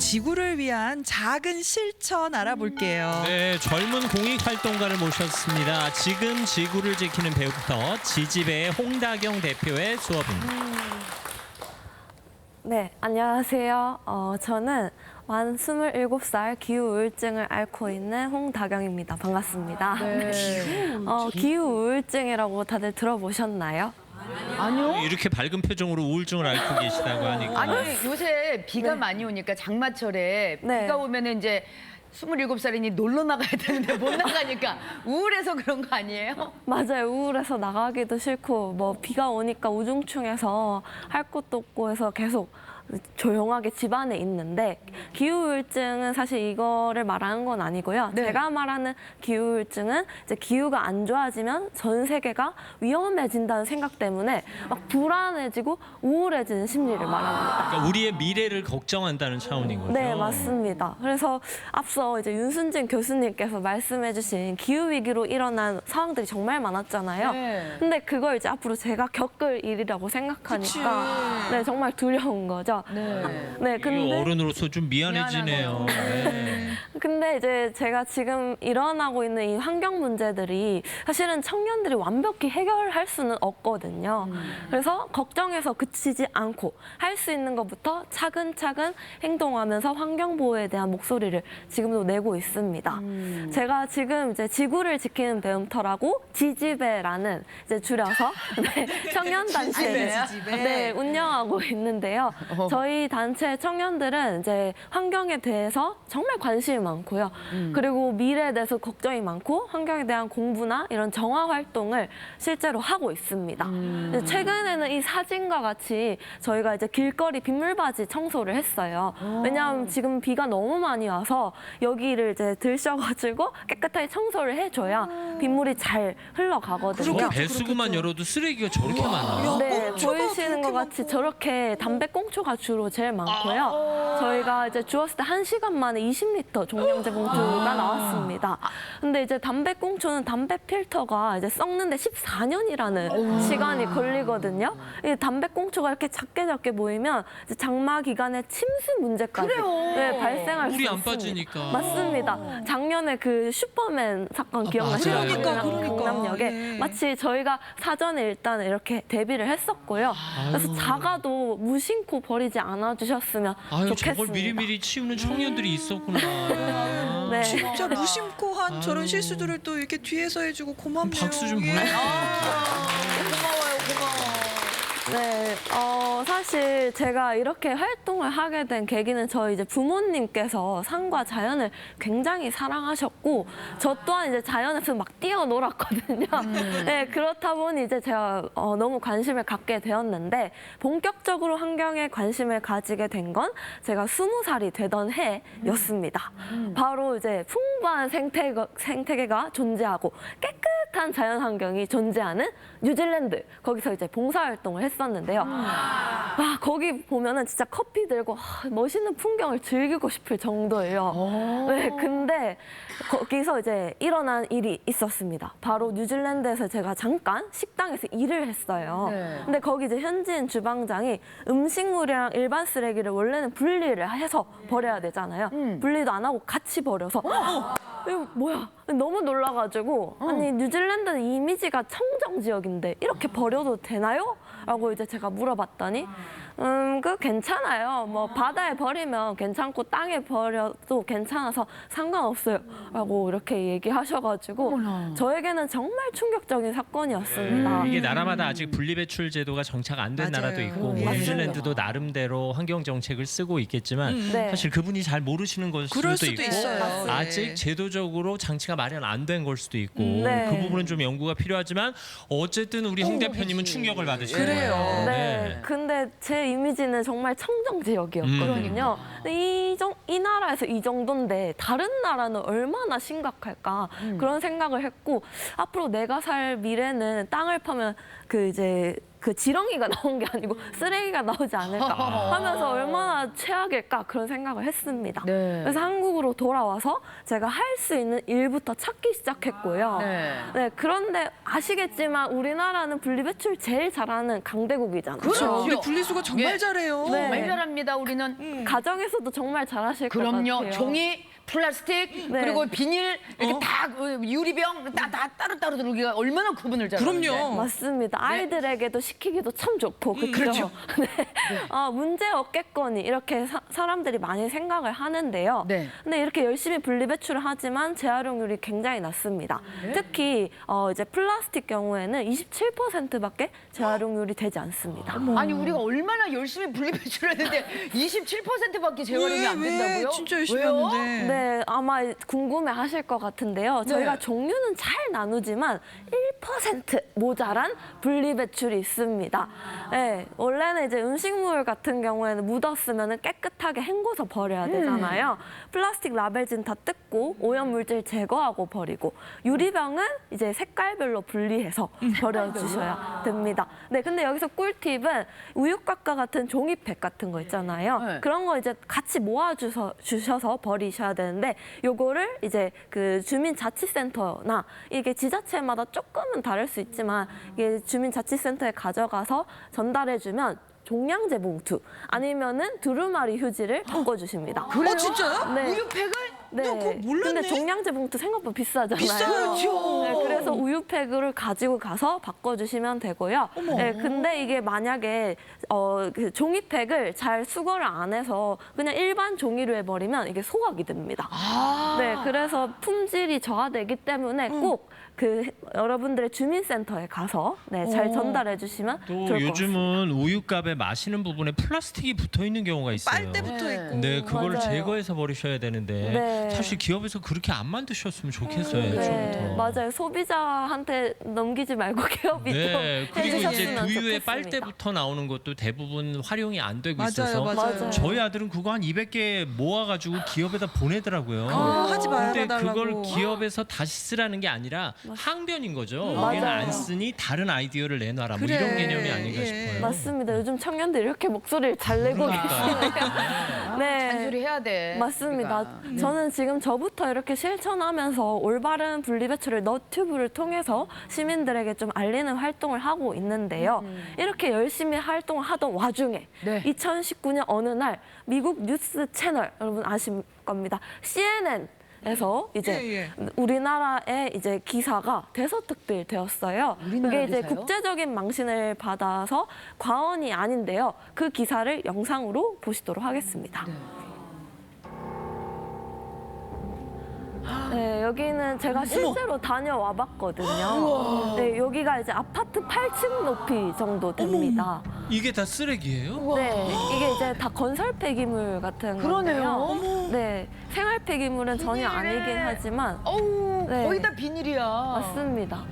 지구를 위한 작은 실천 알아볼게요. 네, 젊은 공익활동가를 모셨습니다. 지금 지구를 지키는 배우부터 지지배의 홍다경 대표의 수업입니다. 네, 안녕하세요. 저는 만 27살 기후우울증을 앓고 있는 홍다경입니다. 반갑습니다. 기후우울증이라고 다들 들어보셨나요? 아니요. 이렇게 밝은 표정으로 우울증을 앓고 계시다고 하니까. 아니 요새 비가 많이 오니까 장마철에 네. 비가 오면은 이제 27살이니 놀러 나가야 되는데 못 나가니까 우울해서 그런 거 아니에요? 맞아요. 우울해서 나가기도 싫고 뭐 비가 오니까 우중충해서 할 것도 없고 해서 계속 조용하게 집 안에 있는데 기후우울증은 사실 이거를 말하는 건 아니고요. 네. 제가 말하는 기후우울증은 이제 기후가 안 좋아지면 전 세계가 위험해진다는 생각 때문에 막 불안해지고 우울해지는 심리를 말합니다. 그러니까 우리의 미래를 걱정한다는 차원인 거죠. 네, 맞습니다. 그래서 앞서 이제 윤순진 교수님께서 말씀해주신 기후 위기로 일어난 상황들이 정말 많았잖아요. 네. 근데 그걸 이제 앞으로 제가 겪을 일이라고 생각하니까 네, 정말 두려운 거죠. 네, 이 근데 어른으로서 좀 미안해지네요. 네. 근데 이제 제가 지금 일어나고 있는 이 환경 문제들이 사실은 청년들이 완벽히 해결할 수는 없거든요. 그래서 걱정해서 그치지 않고 할 수 있는 것부터 차근차근 행동하면서 환경 보호에 대한 목소리를 지금도 내고 있습니다. 제가 지금 이제 지구를 지키는 배움터라고 지지배라는 이제 줄여서 네, 청년 단체를 네, 운영하고 있는데요. 저희 단체 청년들은 이제 환경에 대해서 정말 관심이 많고요. 그리고 미래에 대해서 걱정이 많고 환경에 대한 공부나 이런 정화 활동을 실제로 하고 있습니다. 최근에는 이 사진과 같이 저희가 이제 길거리 빗물바지 청소를 했어요. 왜냐하면 지금 비가 너무 많이 와서 여기를 이제 들셔가지고 깨끗하게 청소를 해줘야 빗물이 잘 흘러가거든요. 저 배수구만 열어도 쓰레기가 저렇게 많아요. 네, 꽁초가 보이시는 것 그렇게 같이 많고. 저렇게 담배꽁초가 주로 제일 많고요. 저희가 이제 주웠을 때 1시간 만에 20리터 종량제 봉투가 나왔습니다. 근데 이제 담배꽁초는 담배 필터가 이제 썩는데 14년이라는 시간이 걸리거든요. 이 담배꽁초가 이렇게 작게 모이면 이제 장마 기간에 침수 문제까지 네, 발생할 수 물이 안 있습니다. 빠지니까. 맞습니다. 작년에 그 슈퍼맨 사건 기억나시나요? 맞아요. 그러니까. 강남역에 네. 마치 저희가 사전에 일단 이렇게 대비를 했었고요. 그래서 작아도 무심코 버리지 않아 주셨으면 아유, 좋겠습니다. 저걸 미리미리 치우는 청년들이 있었구나. 네. 진짜 무심코 한 저런 실수들을 또 이렇게 뒤에서 해주고 고맙네요. 박수 좀 예. 보내주세요. 고마워요, 고마워. 네, 사실 제가 이렇게 활동을 하게 된 계기는 저희 이제 부모님께서 산과 자연을 굉장히 사랑하셨고 저 또한 이제 자연에서 막 뛰어놀았거든요. 네, 그렇다 보니 이제 제가 너무 관심을 갖게 되었는데 본격적으로 환경에 관심을 가지게 된 건 제가 20살이 되던 해였습니다. 바로 이제 풍부한 생태계가 존재하고 깨끗한 자연 환경이 존재하는 뉴질랜드 거기서 이제 봉사활동을 했었는데요. 거기 보면은 진짜 커피 들고 멋있는 풍경을 즐기고 싶을 정도예요. 네, 근데 거기서 이제 일어난 일이 있었습니다. 바로 뉴질랜드에서 제가 잠깐 식당에서 일을 했어요. 네. 근데 거기 이제 현지인 주방장이 음식물이랑 일반 쓰레기를 원래는 분리를 해서 버려야 되잖아요. 분리도 안 하고 같이 버려서 이거 뭐야? 너무 놀라가지고 아니 뉴질랜드는 이미지가 청정 지역인데 이렇게 버려도 되나요? 라고 이제 제가 물어봤더니 그 괜찮아요. 뭐 바다에 버리면 괜찮고 땅에 버려도 괜찮아서 상관없어요. 라고 이렇게 얘기하셔가지고 저에게는 정말 충격적인 사건이었습니다. 이게 나라마다 아직 분리배출 제도가 정착 안 된 맞아요. 나라도 있고 뭐 맞습니다. 뉴질랜드도 나름대로 환경 정책을 쓰고 있겠지만 네. 사실 그분이 잘 모르시는 걸 그럴 수도 수도 있고 있어요. 아직 네. 제도적으로 장치가 마련 안 된 걸 수도 있고 네. 그 부분은 좀 연구가 필요하지만 어쨌든 우리 홍 대표님은 충격을 받으신 그래요. 거예요. 네, 근데 제 이미지는 정말 청정 지역이었거든요. 근데 이 나라에서 이 정도인데 다른 나라는 얼마나 심각할까 그런 생각을 했고 앞으로 내가 살 미래는 땅을 파면 그 이제 그 지렁이가 나온 게 아니고 쓰레기가 나오지 않을까 하면서 얼마나 최악일까 그런 생각을 했습니다. 네. 그래서 한국으로 돌아와서 제가 할 수 있는 일부터 찾기 시작했고요. 네. 그런데 아시겠지만 우리나라는 분리배출 제일 잘하는 강대국이잖아요. 그렇죠. 우리 분리수거 정말 예. 잘해요. 네. 정말 잘합니다. 우리는. 가정에서도 정말 잘하실 것 같아요. 그럼요. 종이, 플라스틱, 네. 그리고 비닐 이렇게 다 유리병 다 따로따로 들어오기가 얼마나 구분을 잘하는데. 그럼요. 맞습니다. 아이들에게도 시키기도 참 좋고 그렇죠. 그렇죠. 네. 문제 없겠거니 이렇게 사람들이 많이 생각을 하는데요. 네. 근데 이렇게 열심히 분리배출을 하지만 재활용률이 굉장히 낮습니다. 특히 이제 플라스틱 경우에는 27%밖에 재활용률이 되지 않습니다. 아니 우리가 얼마나 열심히 분리배출했는데 27%밖에 재활용이 안 된다고요? 진짜 열심히 왜요? 하는데. 네, 아마 궁금해하실 것 같은데요. 저희가 네. 종류는 잘 나누지만 1% 모자란 분리배출이 있습니다. 네, 원래는 이제 음식물 같은 경우에는 묻었으면 깨끗하게 헹궈서 버려야 되잖아요. 플라스틱 라벨진 다 뜯고 오염물질 제거하고 버리고 유리병은 이제 색깔별로 분리해서 버려주셔야 됩니다. 네, 근데 여기서 꿀팁은 우유곽과 같은 종이팩 같은 거 있잖아요. 네. 그런 거 이제 같이 모아주셔서 버리셔야 되는데 요거를 이제 그 주민자치센터나 이게 지자체마다 조금은 다를 수 있지만 이게 주민자치센터에 가져가서 전달해주면 종량제 봉투 아니면은 두루마리 휴지를 바꿔주십니다. 그래요? 진짜요? 네. 우유팩을? 네. 그거 몰랐네. 근데 종량제 봉투 생각보다 비싸잖아요. 비싸죠. 네, 그래서 우유팩을 가지고 가서 바꿔주시면 되고요. 네, 근데 이게 만약에 그 종이팩을 잘 수거를 안 해서 그냥 일반 종이로 해버리면 이게 소각이 됩니다. 네, 그래서 품질이 저하되기 때문에 꼭 그 여러분들의 주민센터에 가서 잘 전달해 주시면 또 좋을 것 같습니다. 요즘은 우유값에 마시는 부분에 플라스틱이 붙어 있는 경우가 있어요. 빨대부터 네. 있고. 네, 그걸 맞아요. 제거해서 버리셔야 되는데 네. 사실 기업에서 그렇게 안 만드셨으면 좋겠어요. 네, 애초부터. 맞아요. 소비자한테 넘기지 말고 기업이 네, 또 그리고 이제 해주셨으면 두유에 좋겠습니다. 빨대부터 나오는 것도 대부분 활용이 안 되고 맞아요, 있어서 맞아요. 저희 아들은 그거 한 200개 모아가지고 기업에다 보내더라고요. 하지 마요, 근데 달라고. 그걸 기업에서 다시 쓰라는 게 아니라 항변인 거죠. 우리는 맞아요. 안 쓰니 다른 아이디어를 내놔라. 뭐 그래. 이런 개념이 아닌가 예. 싶어요. 맞습니다. 요즘 청년들이 이렇게 목소리를 잘 내고 계시네요. 네. 잔소리 해야 돼. 맞습니다. 우리가. 저는 지금 저부터 이렇게 실천하면서 올바른 분리배출을 너튜브를 통해서 시민들에게 좀 알리는 활동을 하고 있는데요. 이렇게 열심히 활동을 하던 와중에 네. 2019년 어느 날 미국 뉴스 채널 여러분 아실 겁니다. CNN에서 이제 예. 우리나라의 이제 기사가 대서특필되었어요. 우리나라 그게 이제 기사요? 국제적인 망신을 받아서 과언이 아닌데요. 그 기사를 영상으로 보시도록 하겠습니다. 네, 여기는 제가 실제로 다녀와 봤거든요. 네, 여기가 이제 아파트 8층 높이 정도 됩니다. 이게 다 쓰레기예요? 네, 이게 이제 다 건설 폐기물 같은 그러네요. 건데요. 네, 생활 폐기물은 전혀 아니긴 하지만 어우, 네. 거의 다 비닐이야. 맞습니다.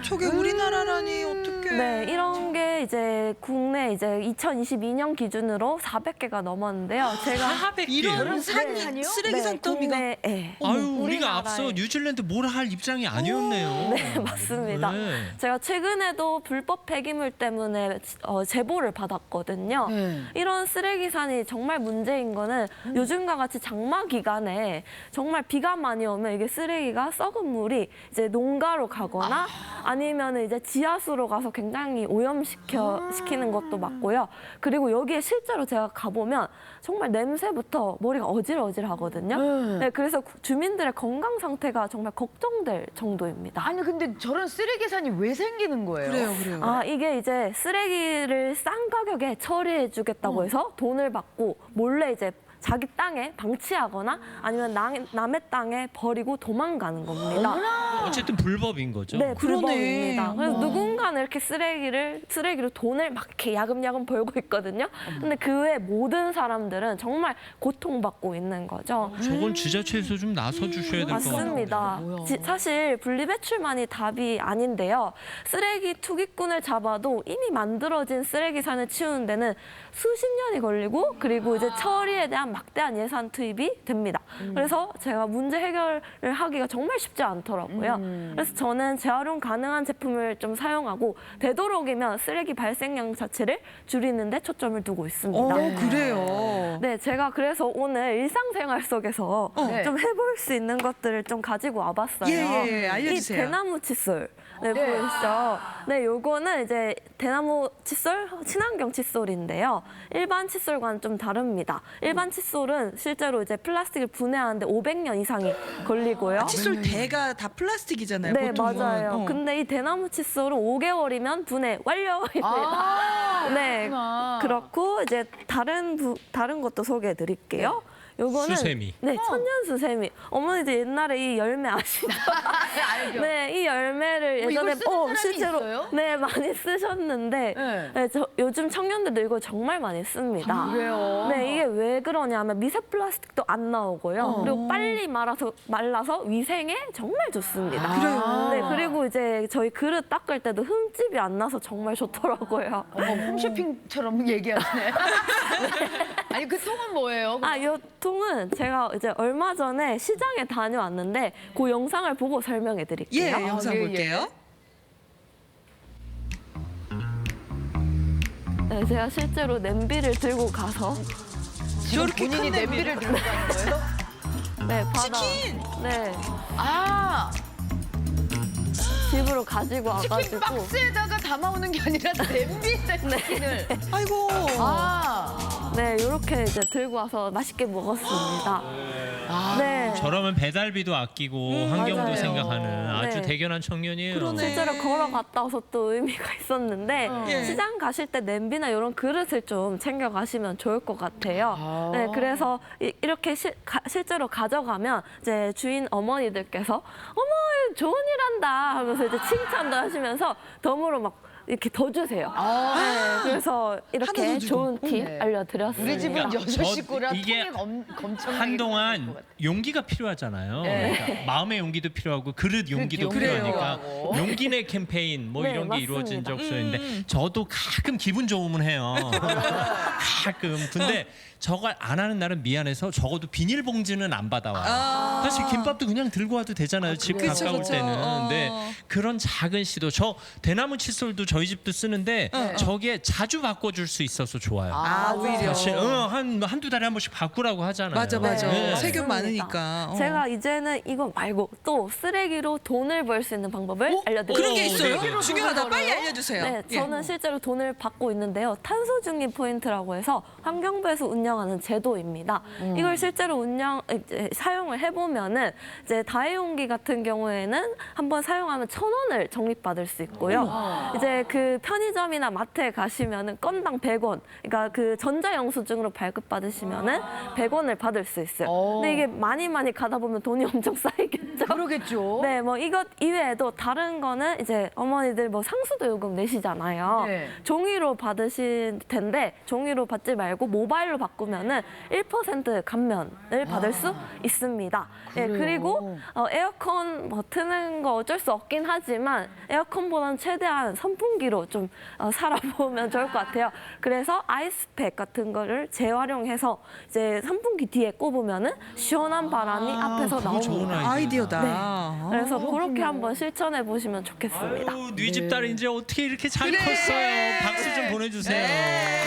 저게 우리나라라니 어떡해. 네, 이런 게 이제 국내 이제 2022년 기준으로 400개가 넘었는데요. 제가 400개. 이런 산이요? 쓰레기 산더미가. 국내에 아유, 우리가 우리나라에. 앞서 뉴질랜드 뭘 할 입장이 아니었네요. 네, 맞습니다. 네. 제가 최근에도 불법 폐기물 때문에 제보를 받았거든요. 네. 이런 쓰레기산이 정말 문제인 거는 요즘과 같이 장마 기간에 정말 비가 많이 오면 이게 쓰레기가 썩은 물이 이제 농가로 가거나 아니면 이제 지하수로 가서 굉장히 오염시키는 것도 맞고요. 그리고 여기에 실제로 제가 가보면 정말 냄새부터 머리가 어질어질하거든요. 네, 그래서 주민들의 건강 상태가 정말 걱정될 정도입니다. 아니 근데 저런 쓰레기산이 왜 생기는 거예요? 그래요. 아, 이게 이제 쓰레기를 싼 가격에 처리해 주겠다고 해서 돈을 받고 몰래 이제 자기 땅에 방치하거나 아니면 남의 땅에 버리고 도망가는 겁니다. 어쨌든 불법인 거죠. 네, 그러네. 불법입니다. 그래서 누군가는 이렇게 쓰레기로 돈을 막 이렇게 야금야금 벌고 있거든요. 근데 그 외 모든 사람들은 정말 고통받고 있는 거죠. 저건 지자체에서 좀 나서 주셔야 될 것 같아요. 맞습니다. 사실 분리배출만이 답이 아닌데요. 쓰레기 투기꾼을 잡아도 이미 만들어진 쓰레기산을 치우는 데는 수십 년이 걸리고 그리고 이제 처리에 대한 막대한 예산 투입이 됩니다. 그래서 제가 문제 해결을 하기가 정말 쉽지 않더라고요. 그래서 저는 재활용 가능한 제품을 좀 사용하고 되도록이면 쓰레기 발생량 자체를 줄이는 데 초점을 두고 있습니다. 그래요. 네, 제가 그래서 오늘 일상생활 속에서 네. 좀 해볼 수 있는 것들을 좀 가지고 와봤어요. 예, 알려주세요. 이 대나무 칫솔. 네, 보이시죠? 네, 요거는 이제 대나무 칫솔, 친환경 칫솔인데요. 일반 칫솔과는 좀 다릅니다. 일반 칫솔은 실제로 이제 플라스틱을 분해하는데 500년 이상이 걸리고요. 칫솔 대가 다 플라스틱이잖아요. 네, 보통은. 맞아요. 근데 이 대나무 칫솔은 5개월이면 분해 완료입니다. 네, 그렇구나. 그렇고 이제 다른 것도 소개해 드릴게요. 요거는 수세미. 네, 천년 수세미. 어머니들 옛날에 이 열매 아시죠? 알죠. 네, 이 열매를 이걸 예전에 쓰는 사람이 실제로 있어요? 네, 많이 쓰셨는데 네. 네, 요즘 청년들도 이거 정말 많이 씁니다. 그래요? 네, 이게 왜 그러냐면 미세 플라스틱도 안 나오고요. 그리고 빨리 말라서 위생에 정말 좋습니다. 그래요? 네, 그리고 이제 저희 그릇 닦을 때도 흠집이 안 나서 정말 좋더라고요. 홈쇼핑처럼 얘기하시네. 아니 그 통은 뭐예요? 아, 이 통은 제가 이제 얼마 전에 시장에 다녀왔는데 그 영상을 보고 설명해 예, 드릴게요. 영상 예, 볼게요. 네, 제가 실제로 냄비를 들고 가서 지금 저렇게 본인이 큰 냄비를 들고 가는 거예요? 네, 치킨! 네, 아, 집으로 가지고 치킨 와가지고 박스에다가 담아오는 게 아니라 냄비에다 치킨을. 아이고. 아, 네, 이렇게 이제 들고 와서 맛있게 먹었습니다. 네. 저러면 배달비도 아끼고 환경도 맞아요. 생각하는 아주 네. 대견한 청년이에요. 그러네. 실제로 걸어갔다 와서 또 의미가 있었는데 예. 시장 가실 때 냄비나 이런 그릇을 좀 챙겨 가시면 좋을 것 같아요. 네, 그래서 이렇게 실제로 가져가면 이제 주인 어머니들께서 어머 좋은 일 한다 하면서 이제 칭찬도 하시면서 덤으로 막 이렇게 더 주세요. 네, 그래서 하나 이렇게 더 주고. 좋은 팁 네. 알려드렸습니다. 우리 집은 그러니까 여섯 식구라 이게 통이 엄청 한동안 용기가 필요하잖아요. 네. 그러니까 마음의 용기도 필요하고 그릇 용기도 용기도 필요하니까 필요하고. 용기 내 캠페인 뭐 네, 이런 게 맞습니다. 이루어진 적도 있는데 저도 가끔 기분 좋으면 해요. 가끔. 근데 저걸 안 하는 날은 미안해서 적어도 비닐봉지는 안 받아와요. 사실 김밥도 그냥 들고 와도 되잖아요. 집 그쵸, 가까울 그쵸. 때는. 근데 그런 작은 시도. 저 대나무 칫솔도 저희 집도 쓰는데 저게 자주 바꿔줄 수 있어서 좋아요. 오히려. 사실 한두 달에 한 번씩 바꾸라고 하잖아요. 맞아. 네. 세균 맞습니다. 많으니까. 제가 이제는 이거 말고 또 쓰레기로 돈을 벌 수 있는 방법을 알려드릴게요. 그런 게 네, 있어요? 네. 중요하다. 빨리 알려주세요. 네, 예. 저는 실제로 돈을 받고 있는데요. 탄소 중립 포인트라고 해서 환경부에서 운영하는 제도입니다. 이걸 실제로 사용을 해보면은 이제 다회용기 같은 경우에는 한번 사용하면 1,000원을 적립받을 수 있고요. 이제 그 편의점이나 마트에 가시면은 건당 100원, 그러니까 그 전자영수증으로 발급받으시면은 100원을 받을 수 있어요. 근데 이게 많이 가다 보면 돈이 엄청 쌓이겠죠. 그러겠죠. 네, 뭐 이것 이외에도 다른 거는 이제 어머니들 뭐 상수도 요금 내시잖아요. 네. 종이로 받으실 텐데 종이로 받지 말고 모바일로 바꾸면은 1% 감면을 받을 수 있습니다. 예, 그래요? 그리고 에어컨 뭐 트는 거 어쩔 수 없긴 하지만 에어컨보다는 최대한 선풍기로 좀 살아보면 좋을 것 같아요. 그래서 아이스팩 같은 거를 재활용해서 이제 선풍기 뒤에 꼽으면은 시원한 바람이 앞에서 그거 좋은 나옵니다. 아이디어다. 네. 그래서 그렇게 한번 실천해 보시면 좋겠습니다. 아유, 네 집 딸이 이제 어떻게 이렇게 잘 컸어요. 박수 좀 보내주세요.